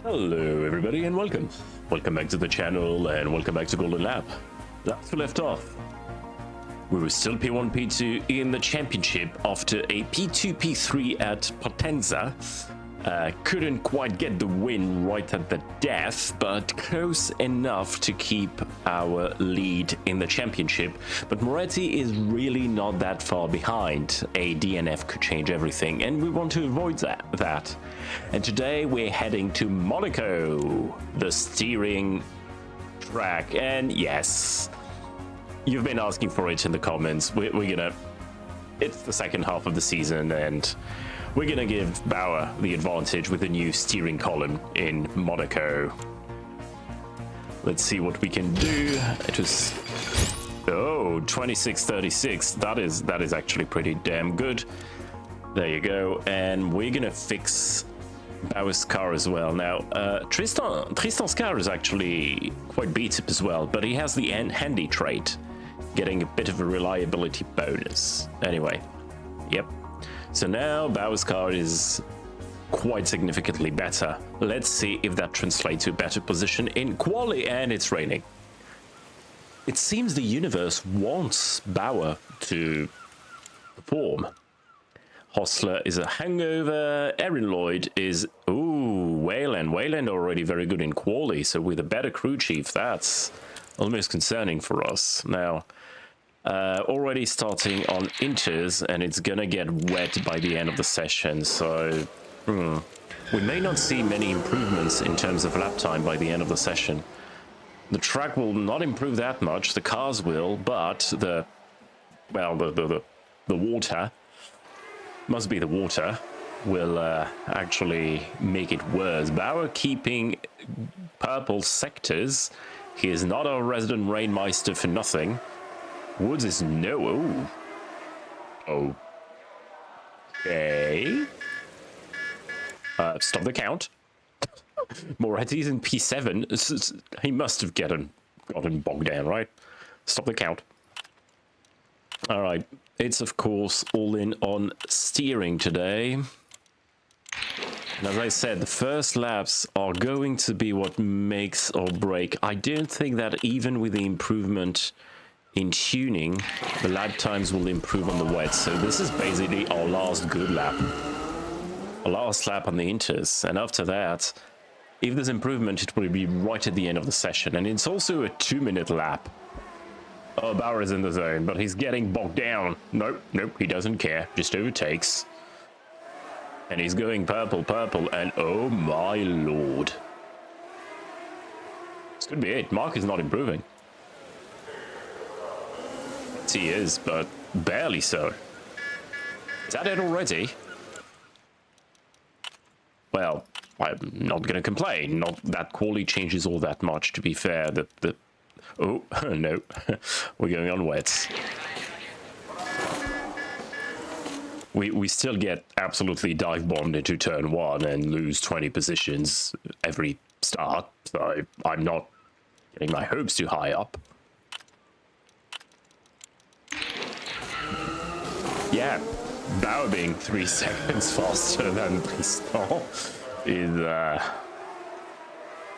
Hello everybody and welcome. Welcome back to the channel and welcome back to Golden Lab. Last we left off, we were still P1, P2 in the championship after a P2, P3 at Potenza. Couldn't quite get the win right at the death, but close enough to keep our lead in the championship. But Moretti is really not that far behind. A DNF could change everything, and we want to avoid that. And today we're heading to Monaco, the steering track. And yes, you've been asking for it in the comments. It's the second half of the season, and we're gonna give Bauer the advantage with a new steering column in Monaco. Let's see what we can do. It was 26:36. That is actually pretty damn good. There you go. And we're gonna fix Bauer's car as well. Now, Tristan's car is actually quite beat up as well, but he has the handy trait, getting a bit of a reliability bonus. Anyway, yep. So now Bauer's car is quite significantly better. Let's see if that translates to a better position in quali, and it's raining. It seems the universe wants Bauer to perform. Hostler is a hangover. Erin Lloyd is... Ooh, Wayland already very good in quali, so with a better crew chief, that's almost concerning for us. Now... already starting on inters, and it's gonna get wet by the end of the session, so we may not see many improvements in terms of lap time by the end of the session. The track will not improve that much, the cars will, but the water, must be the water, will actually make it worse. Bauer keeping purple sectors. He is not our resident Rainmeister for nothing. Woods is no. Oh. Okay. Stop the count. Moretti's in P7. He must have gotten bogged down, right? Stop the count. All right. It's, of course, all in on steering today. And as I said, the first laps are going to be what makes or break. I don't think that even with the improvement in tuning, the lap times will improve on the wet, so this is basically our last good lap. Our last lap on the inters, and after that, if there's improvement, it will be right at the end of the session, and it's also a 2-minute lap. Oh, Bauer is in the zone, but he's getting bogged down. Nope, he doesn't care, just overtakes. And he's going purple, and oh my lord. This could be it. Mark is not improving. He is, but barely so. Is that it already? Well, I'm not gonna complain. Not that quality changes all that much, to be fair. Oh, no. We're going on wets. We still get absolutely dive bombed into turn 1 and lose 20 positions every start, so I'm not getting my hopes too high up. Yeah, Bauer being 3 seconds faster than Tristan is,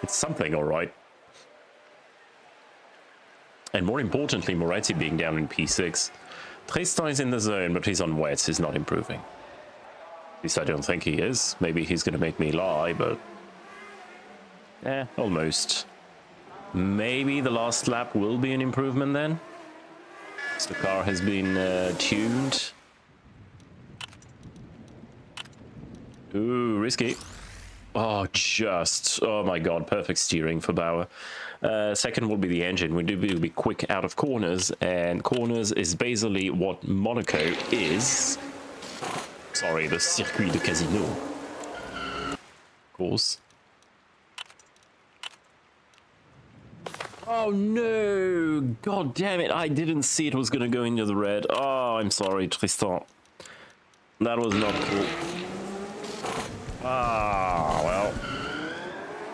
it's something, all right. And more importantly, Moretti being down in P6. Tristan is in the zone, but he's on wets, he's not improving. At least I don't think he is. Maybe he's gonna make me lie, but... almost. Maybe the last lap will be an improvement then? So the car has been tuned. Ooh, risky. Oh, oh my god, perfect steering for Bauer. Second will be the engine. We will be quick out of corners, and corners is basically what Monaco is. Sorry, the Circuit de Casino. Of course. Oh no! God damn it, I didn't see it was gonna go into the red. Oh, I'm sorry, Tristan. That was not cool. Ah, well.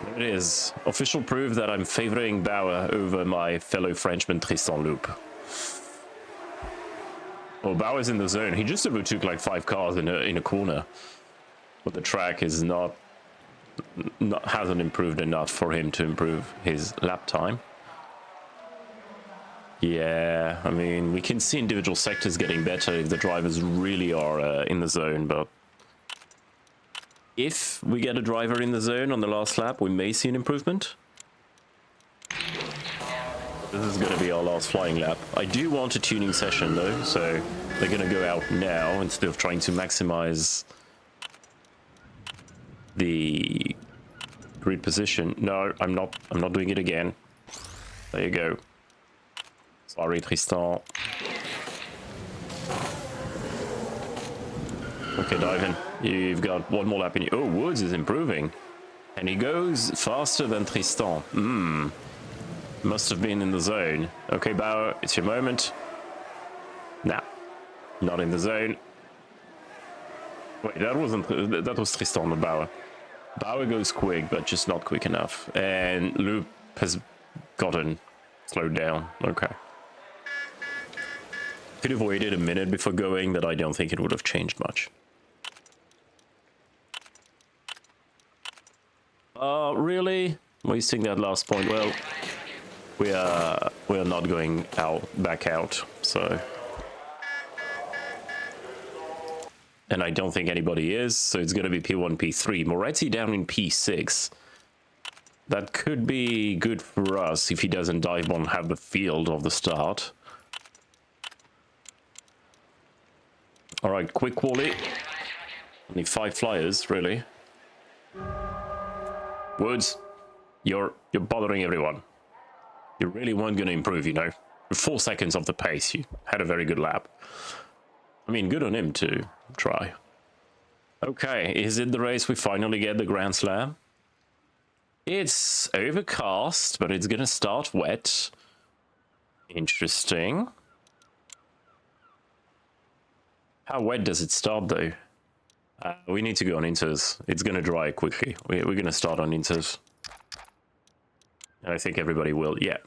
There it is. Official proof that I'm favoring Bauer over my fellow Frenchman Tristan Loop. Well, Bauer's in the zone. He just overtook like 5 cars in a corner. But the track is not hasn't improved enough for him to improve his lap time. Yeah, I mean, we can see individual sectors getting better if the drivers really are in the zone, but if we get a driver in the zone on the last lap, we may see an improvement. This is going to be our last flying lap. I do want a tuning session though, so they're going to go out now instead of trying to maximize the grid position. No, I'm not doing it again. There you go. Sorry, Tristan. Okay, dive in. You've got one more lap in you. Oh, Woods is improving. And he goes faster than Tristan. Must have been in the zone. Okay, Bauer, it's your moment. Nah, not in the zone. Wait, that was Tristan, not Bauer. Bauer goes quick, but just not quick enough. And Loop has gotten slowed down. Okay. Could have waited a minute before going, but I don't think it would have changed much. Really? Wasting that last point? Well, we are not going back out, so. And I don't think anybody is, so it's going to be P1, P3. Moretti down in P6. That could be good for us if he doesn't dive bomb have the field of the start. All right, quick quali. Only 5 flyers, really. Woods, you're bothering everyone. You really weren't going to improve, you know. 4 seconds off the pace, you had a very good lap. I mean, good on him to try. Okay, is it the race we finally get the Grand Slam? It's overcast, but it's going to start wet. Interesting. How wet does it start, though? We need to go on inters. It's going to dry quickly. We're going to start on inters. I think everybody will. Yeah.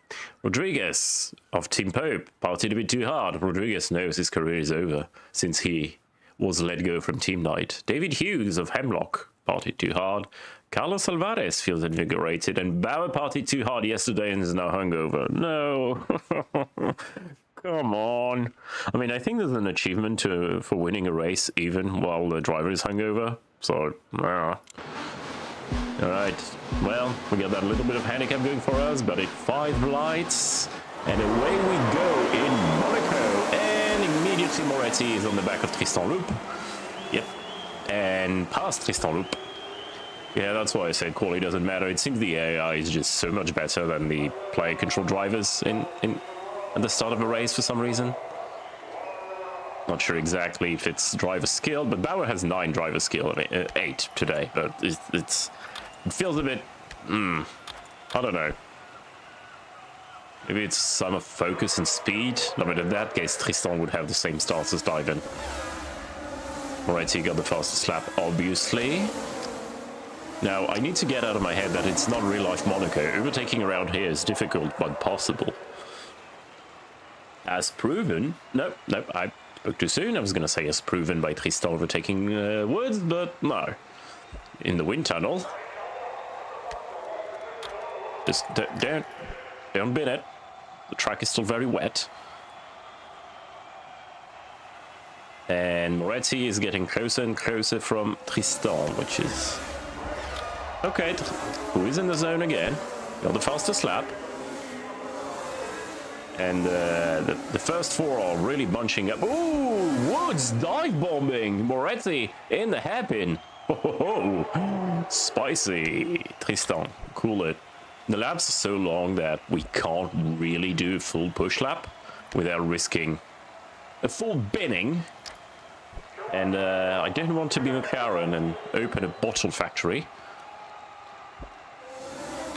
Rodriguez of Team Pope partied a bit too hard. Rodriguez knows his career is over since he was let go from Team Night. David Hughes of Hemlock partied too hard. Carlos Alvarez feels invigorated, and Bauer partied too hard yesterday and is now hungover. No. Come on. I mean, I think there's an achievement for winning a race even while the driver is hungover. So, All right. Well, we got that little bit of handicap going for us, but 5 lights, and away we go in Monaco. And immediately Moretti is on the back of Tristan Loop. Yep. And past Tristan Loop. Yeah, that's why I said quality doesn't matter. It seems the AI is just so much better than the player control drivers at the start of a race for some reason. Not sure exactly if it's driver skill, but Bauer has 9 driver skill. I mean, 8 today, but it feels a bit, I don't know. Maybe it's some of focus and speed. No, but in that case, Tristan would have the same starts as Diven. Moretti got the fastest lap, obviously. Now, I need to get out of my head that it's not real-life Monaco. Overtaking around here is difficult, but possible. As proven... Nope, I spoke too soon. I was going to say as proven by Tristan overtaking Woods, but no. In the wind tunnel. Just don't bin it. The track is still very wet. And Moretti is getting closer and closer from Tristan, which is... Okay, who is in the zone again? Got the fastest lap. And the first 4 are really bunching up. Ooh, Woods dive bombing. Moretti in the hairpin. Oh, spicy. Tristan, cool it. The laps are so long that we can't really do a full push lap without risking a full binning. And I don't want to be McLaren and open a bottle factory.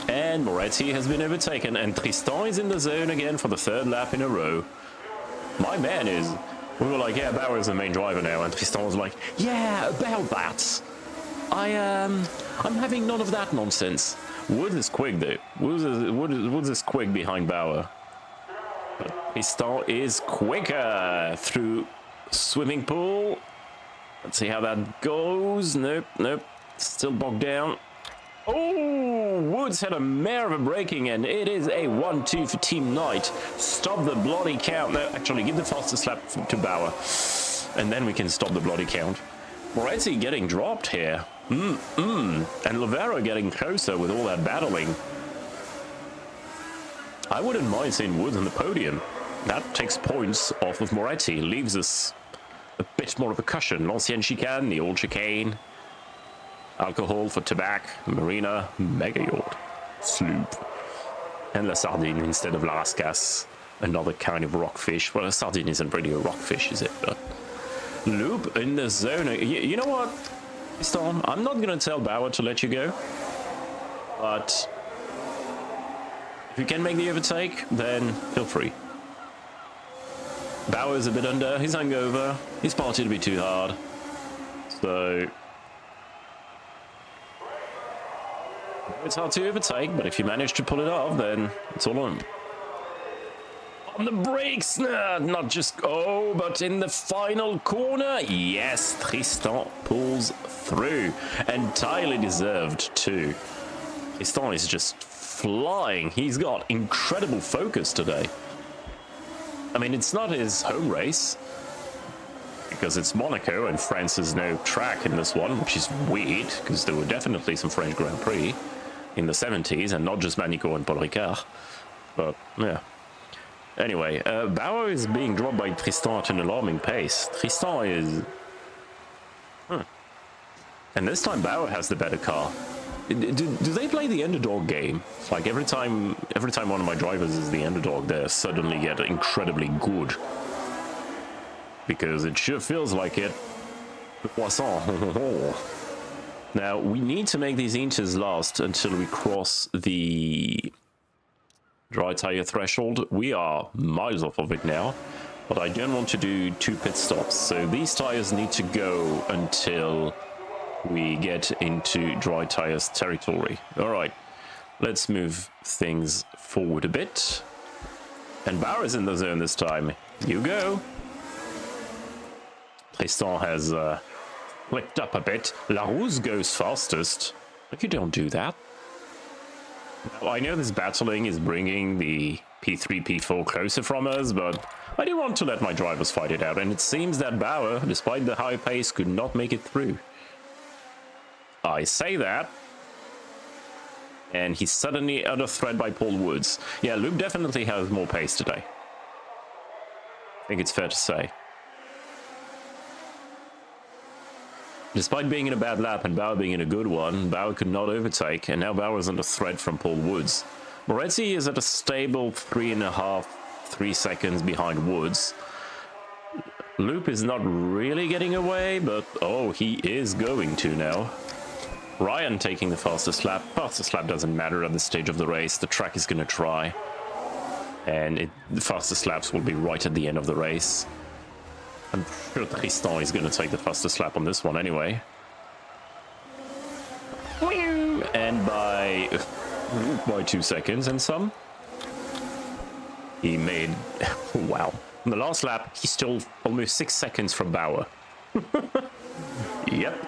And Moretti has been overtaken, and Tristan is in the zone again for the 3rd lap in a row. My man is... We were like, yeah, Bauer is the main driver now, and Tristan was like, yeah, about that. I'm having none of that nonsense. Woods is quick, though. Woods is quick behind Bauer. But Tristan is quicker through swimming pool. Let's see how that goes. Nope. Still bogged down. Oh, Woods had a mare of a braking, and it is a 1-2 for Team Knight. Stop the bloody count. No, actually, give the fastest lap to Bauer, and then we can stop the bloody count. Moretti getting dropped here. And Lovera getting closer with all that battling. I wouldn't mind seeing Woods on the podium. That takes points off of Moretti, leaves us a bit more of a cushion. L'ancienne chicane, the old chicane. Alcohol for tobacco, marina, mega yacht, sloop, and La Sardine instead of La Rascasse, another kind of rockfish. Well, a sardine isn't really a rockfish, is it? But loop in the zone. You know what, Storm? I'm not gonna tell Bauer to let you go, but if you can make the overtake, then feel free. Bauer's a bit under. He's hungover. He's partied a bit too hard, so. It's hard to overtake, but if you manage to pull it off, then it's all on. On the brakes! Nah, not just... Oh, but in the final corner, yes, Tristan pulls through. Entirely deserved, too. Tristan is just flying. He's got incredible focus today. I mean, it's not his home race, because it's Monaco, and France has no track in this one, which is weird, because there were definitely some French Grand Prix in the 70s, and not just Manico and Paul Ricard. But, yeah. Anyway, Bauer is being dropped by Tristan at an alarming pace. Tristan is... And this time Bauer has the better car. Do they play the underdog game? Like, every time one of my drivers is the underdog, they suddenly get incredibly good. Because it sure feels like it. Poisson. Now, we need to make these inters last until we cross the dry tire threshold. We are miles off of it now, but I don't want to do 2 pit stops. So these tires need to go until we get into dry tires territory. All right, let's move things forward a bit. And Bauer is in the zone this time. You go. Tristan has... flipped up a bit. Larousse goes fastest. But you don't do that. Now, I know this battling is bringing the P3, P4 closer from us, but I do want to let my drivers fight it out, and it seems that Bauer, despite the high pace, could not make it through. I say that, and he's suddenly under threat by Paul Woods. Yeah, Luke definitely has more pace today. I think it's fair to say. Despite being in a bad lap and Bauer being in a good one, Bauer could not overtake, and now Bauer's under threat from Paul Woods. Moretti is at a stable 3 seconds behind Woods. Loop is not really getting away, but oh, he is going to now. Ryan taking the fastest lap. Fastest lap doesn't matter at this stage of the race. The track is going to try. And the fastest laps will be right at the end of the race. I'm sure Tristan is going to take the fastest lap on this one anyway. And by 2 seconds and some. He made... wow. On the last lap, he stole almost 6 seconds from Bauer. Yep.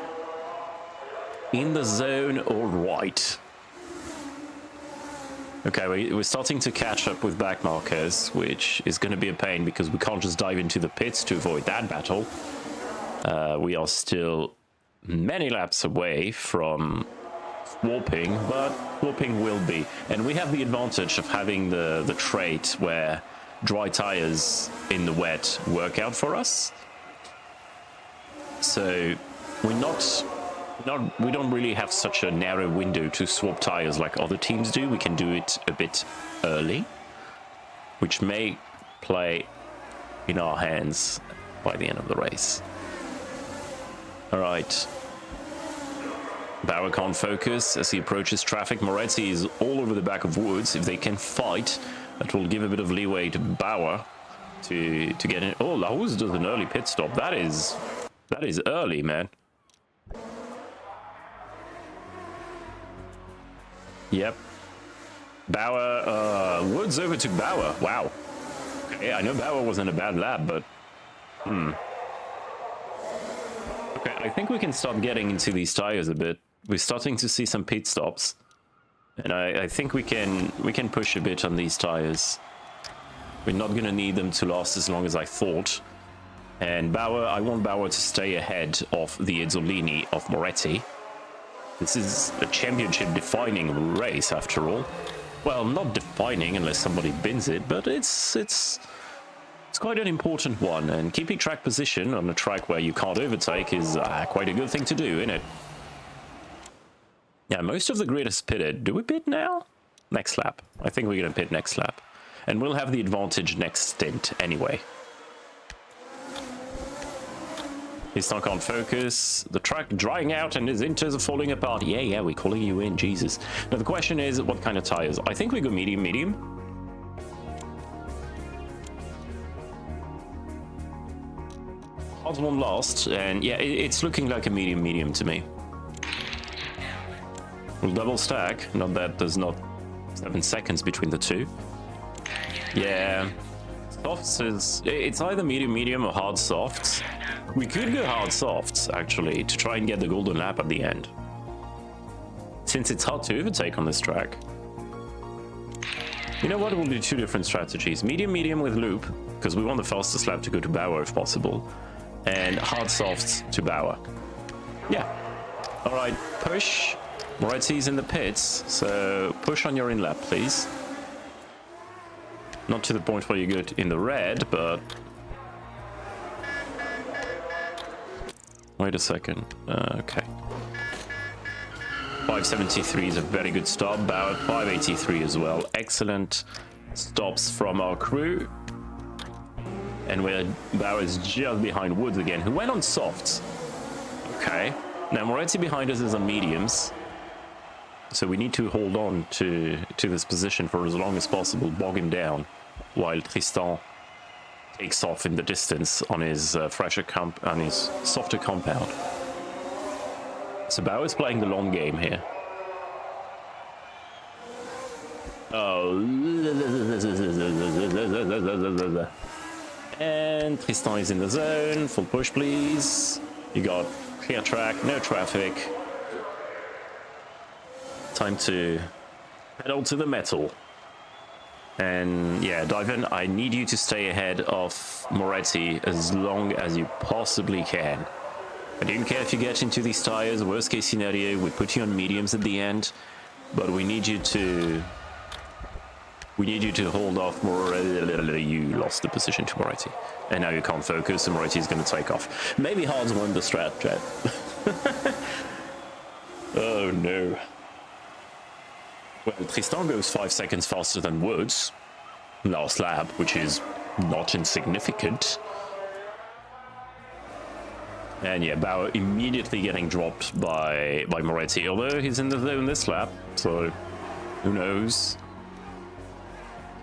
In the zone, all right. Okay, we're starting to catch up with back markers, which is going to be a pain because we can't just dive into the pits to avoid that battle. We are still many laps away from warping, but warping will be. And we have the advantage of having the trait where dry tires in the wet work out for us. So we don't really have such a narrow window to swap tires like other teams do. We can do it a bit early, which may play in our hands by the end of the race. All right. Bauer can't focus as he approaches traffic. Moretti is all over the back of Woods. If they can fight, that will give a bit of leeway to Bauer to get in. Oh, Larousse does an early pit stop. That is early, man. Yep. Bauer, Woods overtook Bauer. Wow. Okay, I know Bauer was in a bad lap, but... Okay, I think we can start getting into these tires a bit. we're starting to see some pit stops. And I think we can push a bit on these tires. We're not going to need them to last as long as I thought. And Bauer, I want Bauer to stay ahead of the Izzolini of Moretti. This is a championship-defining race, after all. Well, not defining unless somebody bins it, but it's quite an important one. And keeping track position on a track where you can't overtake is quite a good thing to do, isn't it? Yeah, most of the grid is pitted. Do we pit now? Next lap. I think we're going to pit next lap. And we'll have the advantage next stint anyway. His not can't focus. The track drying out and his inters are falling apart. Yeah, we're calling you in, Jesus. Now the question is, what kind of tires? I think we go medium. Hard one last, and yeah, it's looking like a medium to me. We'll double stack, not that there's not 7 seconds between the two. Yeah, softs is, it's either medium or hard softs. We could go hard softs, actually, to try and get the golden lap at the end. Since it's hard to overtake on this track. You know what, we'll do 2 different strategies. Medium with loop, because we want the fastest lap to go to Bauer if possible. And hard softs to Bauer. Yeah. Alright, push. Moretti's in the pits, so push on your in-lap, please. Not to the point where you get in the red, but... Wait a second. Okay. 573 is a very good stop. Bauer 583 as well. Excellent stops from our crew. And Bauer is just behind Woods again, who went on softs. Okay. Now Moretti behind us is on mediums. So we need to hold on to this position for as long as possible, bog him down, while Tristan takes off in the distance on his on his softer compound. So Bauer's playing the long game here. Oh. And Tristan is in the zone. Full push, please. You got clear track, no traffic. Time to pedal to the metal. And yeah, Divan, I need you to stay ahead of Moretti as long as you possibly can. I don't care if you get into these tires. Worst case scenario, we put you on mediums at the end, but we need you to hold off Moretti. You lost the position to Moretti, and now you can't focus, and Moretti is going to take off. Maybe Hard's won the strat, Jet. Oh no. Well, Tristan goes 5 seconds faster than Woods last lap, which is not insignificant. And yeah, Bauer immediately getting dropped by Moretti, although he's in the zone this lap, so who knows?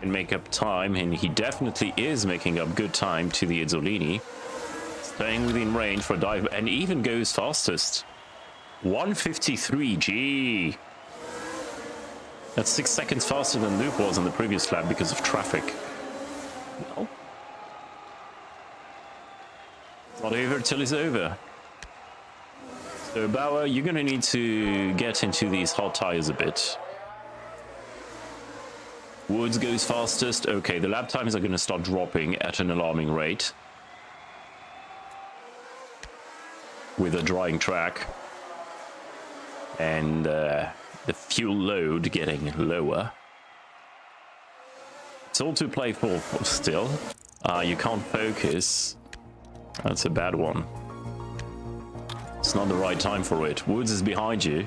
Can make up time, and he definitely is making up good time to the Izzolini. Staying within range for a dive, and even goes fastest. 153, gee! That's 6 seconds faster than Luke was on the previous lap because of traffic. Well, it's not over till it's over. So Bauer, you're gonna need to get into these hot tires a bit. Woods goes fastest. Okay, the lap times are gonna start dropping at an alarming rate. With a drying track. And the fuel load getting lower. It's all to play for still. You can't focus. That's a bad one. It's not the right time for it. Woods is behind you,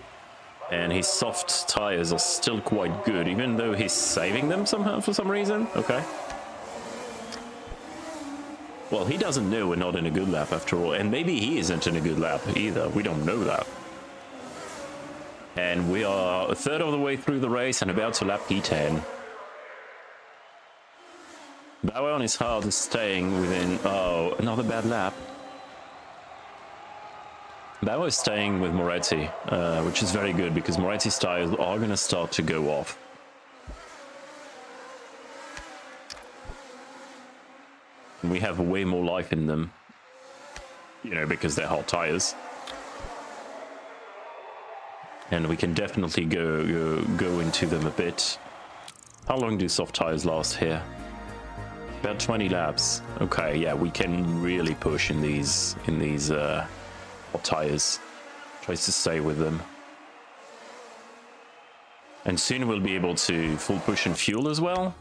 and his soft tires are still quite good, even though he's saving them somehow for some reason. Okay. Well, he doesn't know we're not in a good lap after all, and maybe he isn't in a good lap either. We don't know that. And we are a third of the way through the race and about to lap P10. Bauer on his hard is staying within... Oh, another bad lap. Bauer is staying with Moretti, which is very good because Moretti's tires are going to start to go off. And we have way more life in them, you know, because they're hot tires. And we can definitely go into them a bit. How long do soft tires last here? About 20 laps. Okay, yeah, we can really push in these hot tires. Tries to stay with them. And soon we'll be able to full push and fuel as well.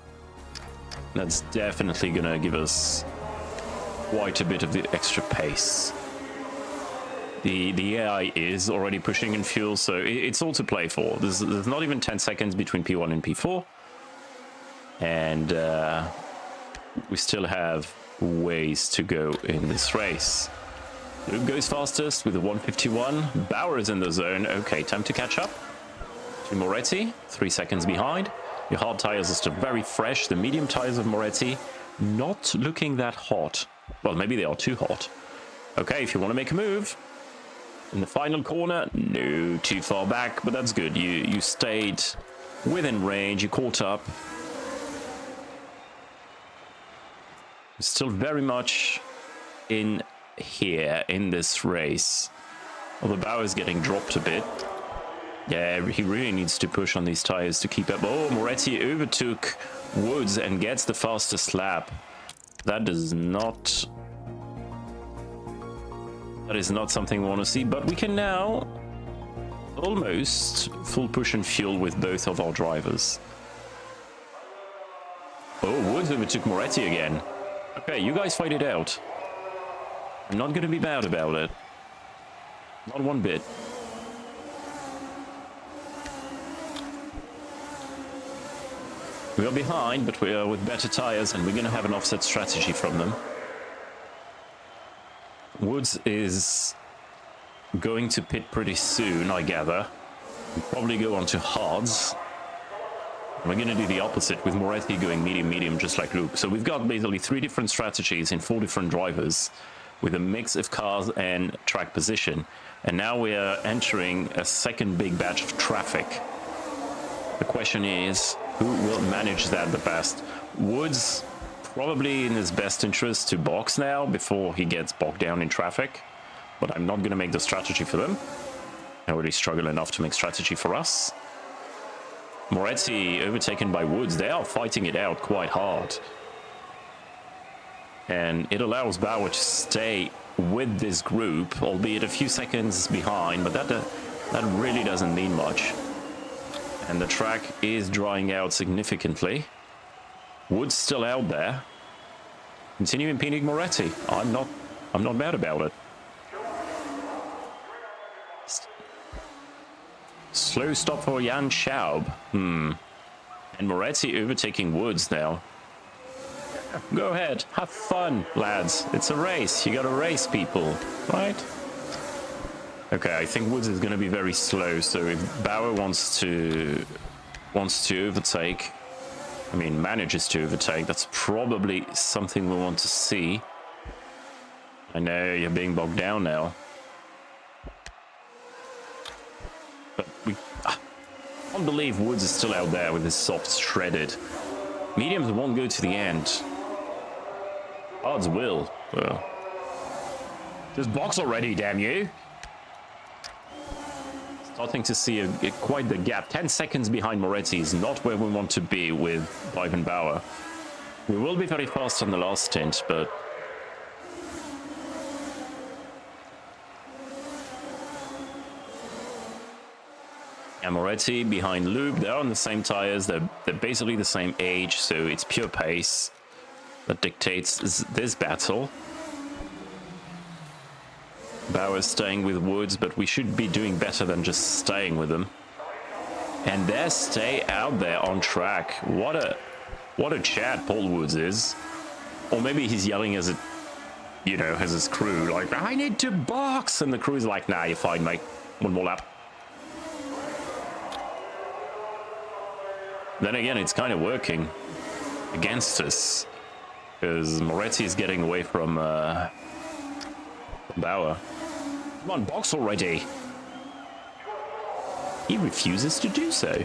That's definitely gonna give us quite a bit of the extra pace. The AI is already pushing in fuel, so it's all to play for. There's not even 10 seconds between P1 and P4. And we still have ways to go in this race. Luke goes fastest with a 151. Bauer is in the zone. Okay, time to catch up. To Moretti, 3 seconds behind. Your hard tires are still very fresh. The medium tires of Moretti not looking that hot. Well, maybe they are too hot. Okay, if you want to make a move. In the final corner, no, too far back, but that's good. You stayed within range, you caught up. Still very much in here, in this race. Although Bauer is getting dropped a bit. Yeah, he really needs to push on these tires to keep up. Oh, Moretti overtook Woods and gets the fastest lap. That is not something we want to see, but we can now almost full push and fuel with both of our drivers. Oh, Woods overtook Moretti again. Okay, you guys fight it out. I'm not going to be bad about it. Not one bit. We are behind, but we are with better tires, and we're going to have an offset strategy from them. Woods is going to pit pretty soon, I gather. We'll probably go on to hards. We're going to do the opposite with Moretti going medium, just like Luke. So we've got basically 3 different strategies in 4 different drivers with a mix of cars and track position. And now we are entering a second big batch of traffic. The question is, who will manage that the best? Woods, probably in his best interest to box now before he gets bogged down in traffic. But I'm not going to make the strategy for them. I already struggle enough to make strategy for us. Moretti overtaken by Woods. They are fighting it out quite hard. And it allows Bauer to stay with this group, albeit a few seconds behind, but that really doesn't mean much. And the track is drying out significantly. Woods still out there. Continue impeding Moretti. I'm not mad about it. Slow stop for Jan Schaub. And Moretti overtaking Woods now. Go ahead, have fun, lads. It's a race. You gotta race people, right? Okay, I think Woods is gonna be very slow, so if Bauer wants to overtake, I mean manages to overtake, that's probably something we want to see. I know you're being bogged down now. But I can't believe Woods is still out there with his softs shredded. Mediums won't go to the end. Hards will. Well, just box already, damn you. Starting to see quite the gap. 10 seconds behind Moretti is not where we want to be with Ivan Bauer. We will be very fast on the last stint, but and Moretti behind Luke, they're on the same tires, they're basically the same age, so it's pure pace that dictates this battle. Bauer staying with Woods, but we should be doing better than just staying with them. And they stay out there on track. What a chat Paul Woods is. Or maybe he's yelling as as his crew, like, I need to box, and the crew's like, nah, you're fine, mate. One more lap. Then again, it's kind of working against us, because Moretti is getting away from Bauer. Come on, box already. He refuses to do so.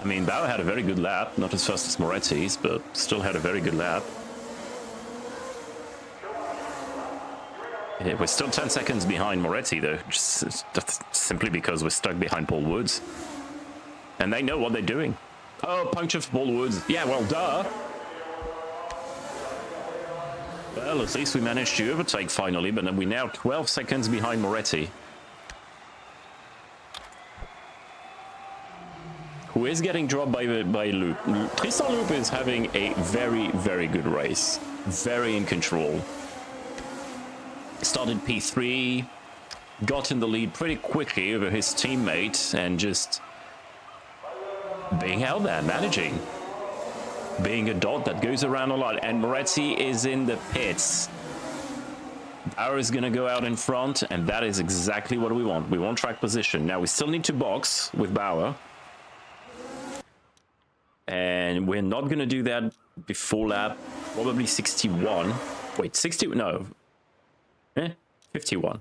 I mean, Bauer had a very good lap, not as fast as Moretti's, but still had a very good lap. Yeah, we're still 10 seconds behind Moretti, though, just simply because we're stuck behind Paul Woods. And they know what they're doing. Oh, puncture for Paul Woods. Yeah, well, duh. Well, at least we managed to overtake finally, but we're now 12 seconds behind Moretti, who is getting dropped by Loop. Tristan Loop is having a very, very good race. Very in control. Started P3, got in the lead pretty quickly over his teammate, and just being out there, managing. Being a dot that goes around a lot. And Moretti is in the pits. Bauer is going to go out in front, and that is exactly what we want. We want track position. Now, we still need to box with Bauer. And we're not going to do that before lap, probably 61. Wait, 60? No. 51.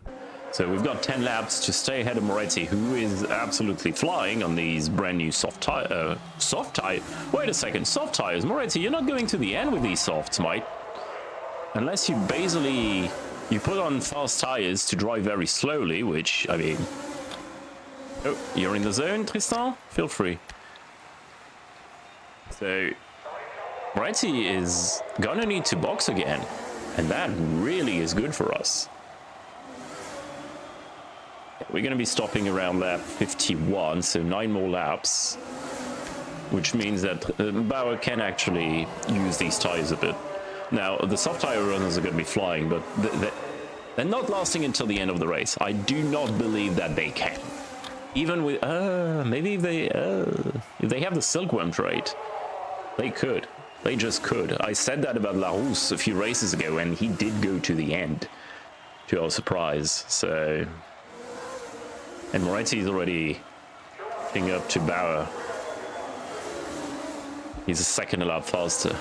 So we've got 10 laps to stay ahead of Moretti, who is absolutely flying on these brand new soft tire. Wait a second, soft tires. Moretti, you're not going to the end with these softs, mate. Unless you basically put on fast tires to drive very slowly, which, I mean... Oh, you're in the zone, Tristan? Feel free. So, Moretti is gonna need to box again, and that really is good for us. We're going to be stopping around lap 51, so 9 more laps, which means that Bauer can actually use these tires a bit. Now, the soft tire runners are going to be flying, but they're not lasting until the end of the race. I do not believe that they can. Even with, maybe if they have the silkworm trait, they could. They just could. I said that about Larousse a few races ago, and he did go to the end, to our surprise, so... And Moretti is already getting up to Bauer. He's a second a lap faster.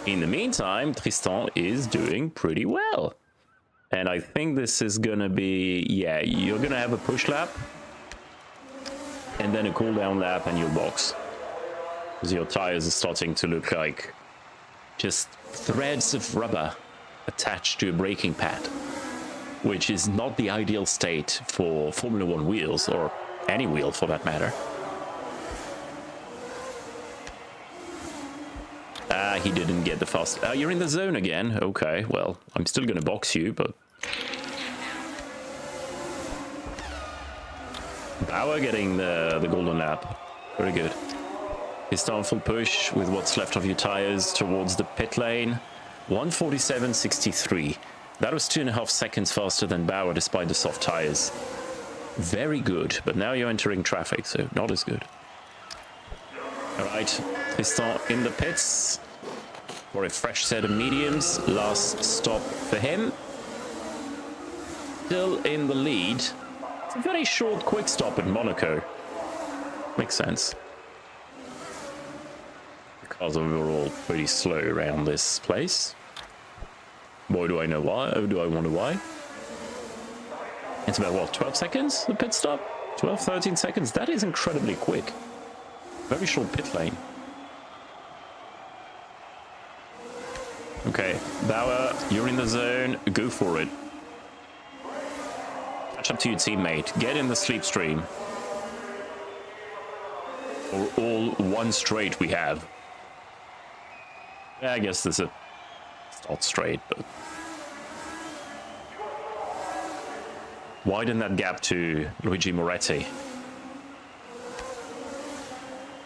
In the meantime, Tristan is doing pretty well. And I think this is gonna be... Yeah, you're gonna have a push lap. And then a cool down lap and you'll box. Because your tires are starting to look like just threads of rubber attached to a braking pad, which is not the ideal state for Formula 1 wheels, or any wheel for that matter. He didn't get the fast... you're in the zone again. Okay, well, I'm still gonna box you, but... Bauer getting the golden lap. Very good. His down full push with what's left of your tires towards the pit lane. 147.63. That was 2.5 seconds faster than Bauer despite the soft tires. Very good, but now you're entering traffic, so not as good. Alright, Tristan in the pits for a fresh set of mediums. Last stop for him. Still in the lead. It's a very short quick stop in Monaco. Makes sense. The cars are overall pretty slow around this place. Boy, do I know why. Oh, do I wonder why? It's about, what, 12 seconds, the pit stop? 12, 13 seconds? That is incredibly quick. Very short pit lane. Okay, Bauer, you're in the zone. Go for it. Catch up to your teammate. Get in the slipstream. Or all one straight we have. Yeah, I guess there's a... It's not straight, but... Widen that gap to Luigi Moretti.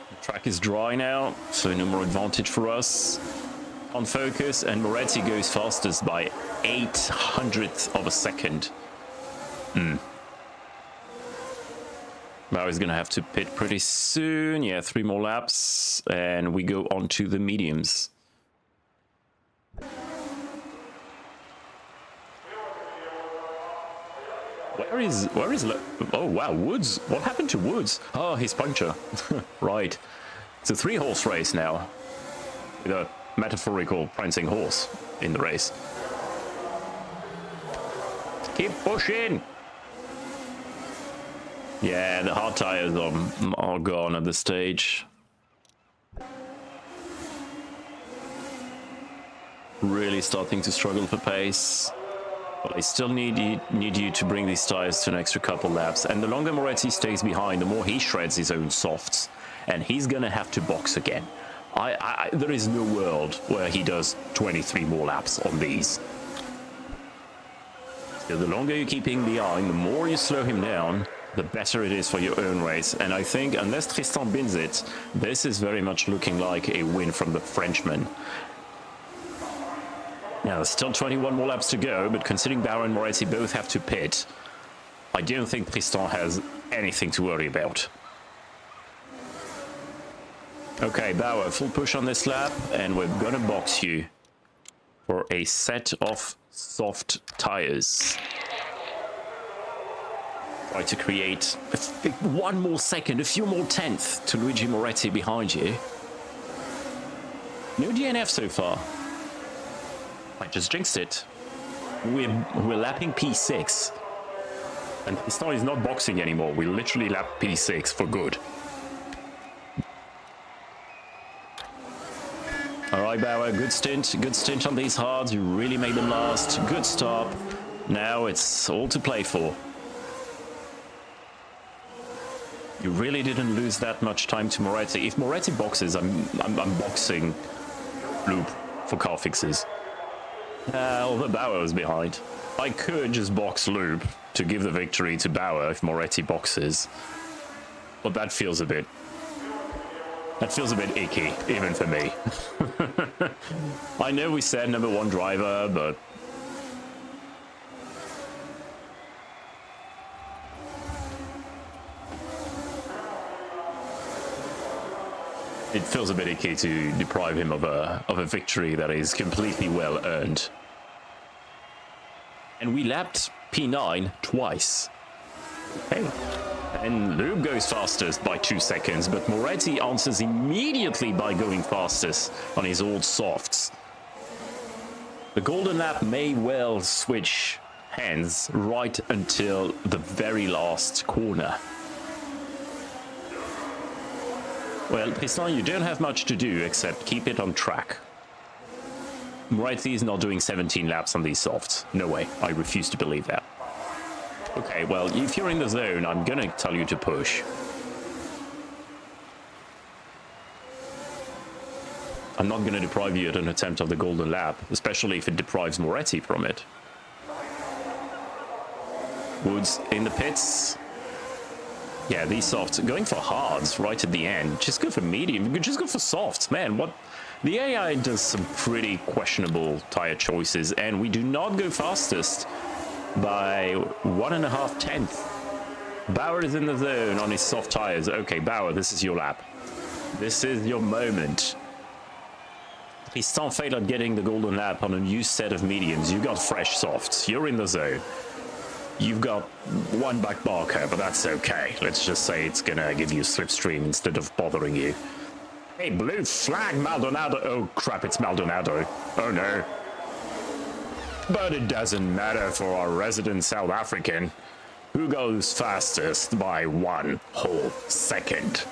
The track is dry now, so no more advantage for us. On focus, and Moretti goes fastest by 0.08 of a second. Now he's gonna have to pit pretty soon. Yeah, 3 more laps, and we go on to the mediums. Where is oh wow, Woods, what happened to Woods? Oh, his puncture. Right, it's a 3-horse race now with a metaphorical prancing horse in the race. Keep pushing. Yeah, the hard tires are gone at this stage. Really starting to struggle for pace. But I still need you to bring these tires to an extra couple laps. And the longer Moretti stays behind, the more he shreds his own softs. And he's going to have to box again. There is no world where he does 23 more laps on these. So the longer you keep him behind, the more you slow him down, the better it is for your own race. And I think, unless Tristan wins it, this is very much looking like a win from the Frenchman. Now, there's still 21 more laps to go, but considering Bauer and Moretti both have to pit, I don't think Tristan has anything to worry about. Okay, Bauer, full push on this lap, and we're gonna box you for a set of soft tires. Try to create one more second, a few more tenths to Luigi Moretti behind you. No DNF so far. I just jinxed it. We're lapping P6. And Tristan is not boxing anymore. We literally lap P6 for good. Alright, Bauer, good stint on these hards. You really made them last. Good stop. Now it's all to play for. You really didn't lose that much time to Moretti. If Moretti boxes, I'm boxing Loop for car fixes. Although Bauer was behind. I could just box Loop to give the victory to Bauer if Moretti boxes. But that feels a bit icky, even for me. I know we said number one driver, but it feels a bit icky to deprive him of a victory that is completely well earned. And we lapped P9 twice. Okay. And Lube goes fastest by 2 seconds, but Moretti answers immediately by going fastest on his old softs. The golden lap may well switch hands right until the very last corner. Well, Tristan, you don't have much to do except keep it on track. Moretti is not doing 17 laps on these softs. No way. I refuse to believe that. Okay, well, if you're in the zone, I'm gonna tell you to push. I'm not gonna deprive you at an attempt of the golden lap, especially if it deprives Moretti from it. Woods in the pits. Yeah, these softs, going for hards right at the end. Just go for medium, just go for softs, man. What? The AI does some pretty questionable tire choices, and we do not go fastest by 1.5 tenths. Bauer is in the zone on his soft tires. Okay, Bauer, this is your lap. This is your moment. Tristan failed at getting the golden lap on a new set of mediums. You got fresh softs. You're in the zone. You've got one back barker, but that's okay. Let's just say it's gonna give you a slipstream instead of bothering you. Hey, blue flag, Maldonado. Oh crap, it's Maldonado. Oh no. But it doesn't matter for our resident South African, who goes fastest by 1 whole second.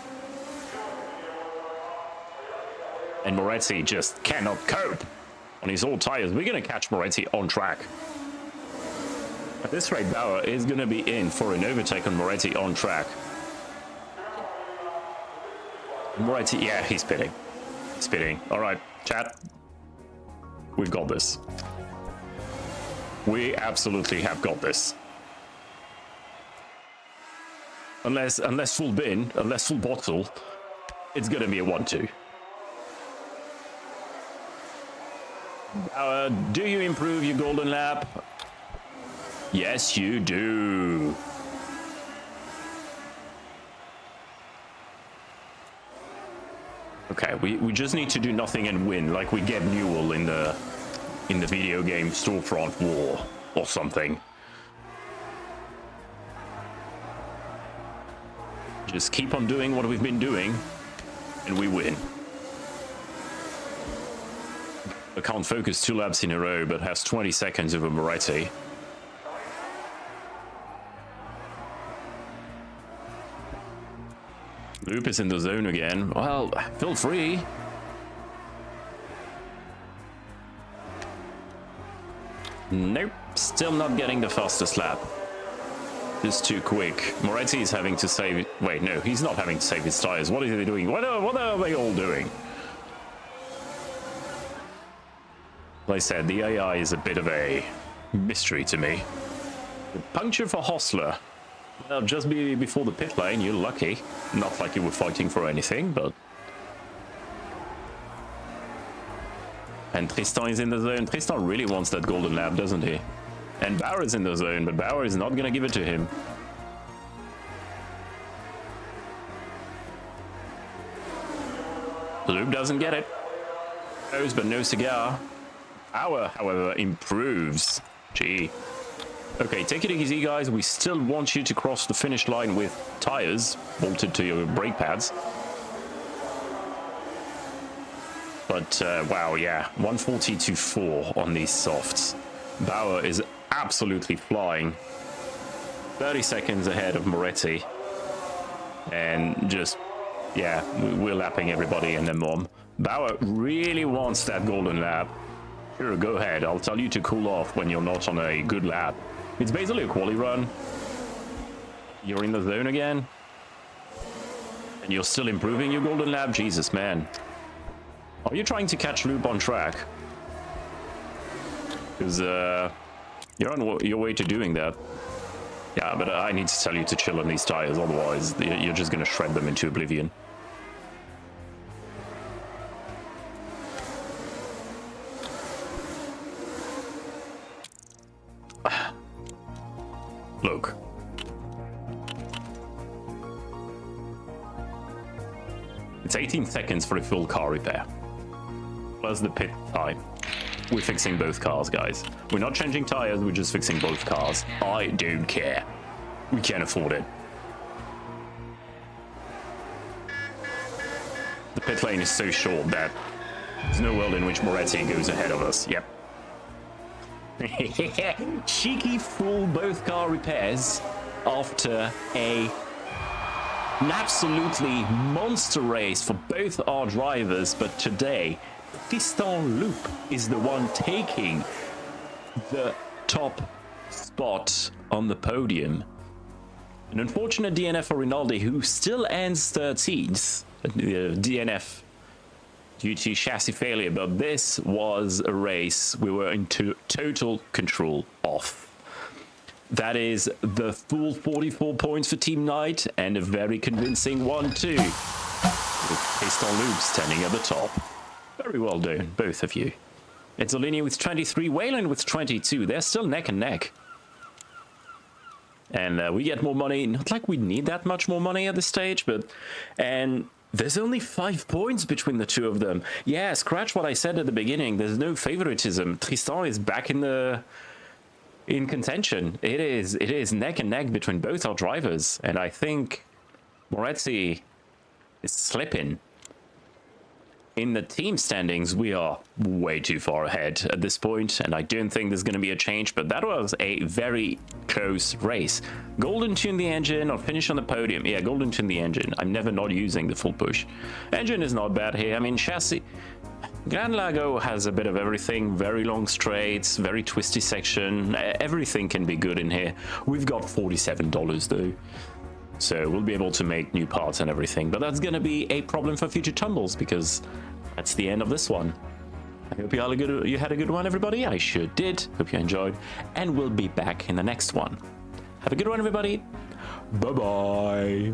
And Moretti just cannot cope on his old tires. We're gonna catch Moretti on track. At this rate, Bauer is gonna be in for an overtake on Moretti on track. Moretti, yeah, he's pitting. He's pitting. All right, chat. We've got this. We absolutely have got this. Unless full bin, unless full bottle, it's gonna be a 1-2. Do you improve your golden lap? Yes, you do. Okay, we just need to do nothing and win, like we get Newell in the video game Storefront War or something. Just keep on doing what we've been doing, and we win. I can't focus 2 laps in a row, but has 20 seconds over Moretti. Loop is in the zone again. Well, feel free. Nope, still not getting the fastest lap. Just too quick. Moretti is having to save... Wait, no, he's not having to save his tires. What are they doing? What are they all doing? Like I said, the AI is a bit of a mystery to me. The puncture for Hostler. Well, just before the pit lane, you're lucky. Not like you were fighting for anything, but... And Tristan is in the zone. Tristan really wants that golden lap, doesn't he? And Bauer is in the zone, but Bauer is not gonna give it to him. Loop doesn't get it. Knows, but no cigar. Bauer, however, improves. Gee. Okay, take it easy, guys. We still want you to cross the finish line with tires bolted to your brake pads. But, wow, yeah, 140 to 4 on these softs. Bauer is absolutely flying. 30 seconds ahead of Moretti. And just, yeah, we're lapping everybody and then mom. Bauer really wants that golden lap. Sure, go ahead. I'll tell you to cool off when you're not on a good lap. It's basically a quali run. You're in the zone again. And you're still improving your golden lap? Jesus, man. Are you trying to catch Loop on track? Because you're on your way to doing that. Yeah, but I need to tell you to chill on these tires, otherwise you're just going to shred them into oblivion. Look. It's 18 seconds for a full car repair. Plus the pit time. We're fixing both cars, guys. We're not changing tires, we're just fixing both cars. I don't care. We can't afford it. The pit lane is so short that there's no world in which Moretti goes ahead of us. Yep. Cheeky full both car repairs after an absolutely monster race for both our drivers, but today Tristan Loop is the one taking the top spot on the podium. An unfortunate DNF for Rinaldi, who still ends 13th. DNF due to chassis failure, but this was a race we were in total control of. That is the full 44 points for Team Knight, and a very convincing one too, with Tristan Loop standing at the top. Very well done, both of you. Ezzolini with 23, Wayland with 22. They're still neck and neck. And we get more money. Not like we need that much more money at this stage, but... And there's only 5 points between the two of them. Yeah, scratch what I said at the beginning. There's no favoritism. Tristan is back in contention. It is neck and neck between both our drivers. And I think Moretti is slipping. In the team standings, we are way too far ahead at this point, and I don't think there's going to be a change, but that was a very close race. Golden tune the engine or finish on the podium. Yeah, golden tune the engine. I'm never not using the full push. Engine is not bad here. I mean, chassis... Gran Lago has a bit of everything. Very long straights, very twisty section. Everything can be good in here. We've got $47 though. So we'll be able to make new parts and everything, but that's going to be a problem for future tumbles, because that's the end of this one. I hope you had a good one, everybody. I sure did. Hope you enjoyed, and we'll be back in the next one. Have a good one, everybody. Bye-bye.